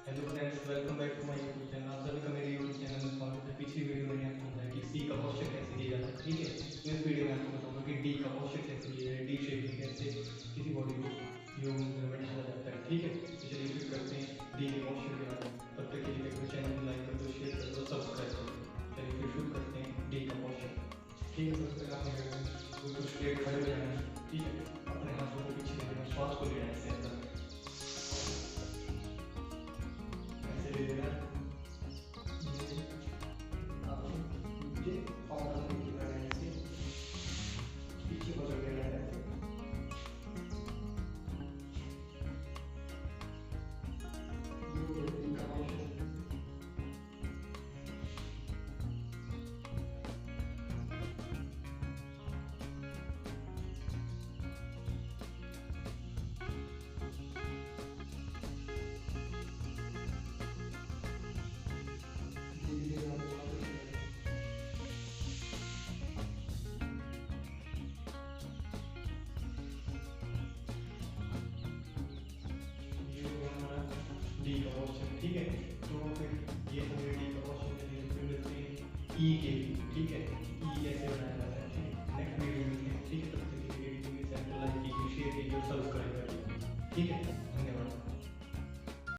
Hello friends, welcome back to my YouTube channel. आप सभी का मेरे यूट्यूब चैनल में स्वागत है। पिछली वीडियो में मैंने आपको बताया कि सी का क्वेश्चन कैसे किया जाता है, ठीक है। तो इस वीडियो में आपको बताऊंगा कि डी का क्वेश्चन कैसे किया जाए, डी शेप में कैसे किसी बॉडी को योग में बैठाया जाता है, ठीक है। तो चलिए शुरू करते हैं डी के क्वेश्चन के बारे में। तब तक के लिए मेरे चैनल को लाइक कर दो, शेयर कर दो, सब्सक्राइब कर दो। चलिए फिर शुरू करते हैं डी का क्वेश्चन, ठीक है। सबसे पहले आपने बिल्कुल स्ट्रेट खड़े हो जाना है, ठीक है। अपने हाथों को पीछे लेना, श्वास को लेना है सेंटर ऐसे ले लेना, पीछे पकड़ लेना है। डी का क्वेश्चन, ठीक है। तो फिर ये हमें डी का क्वेश्चन के लिए फिर मिलते हैं ई के लिए, ठीक है। ई कैसे बनाया जाता है, ठीक है। नेक्स्ट वीडियो में मिलते हैं, ठीक है। तब तक के लिए वीडियो में सेंट्रलाइज कीजिए, शेयर कीजिए और सब्सक्राइब करिए, ठीक है।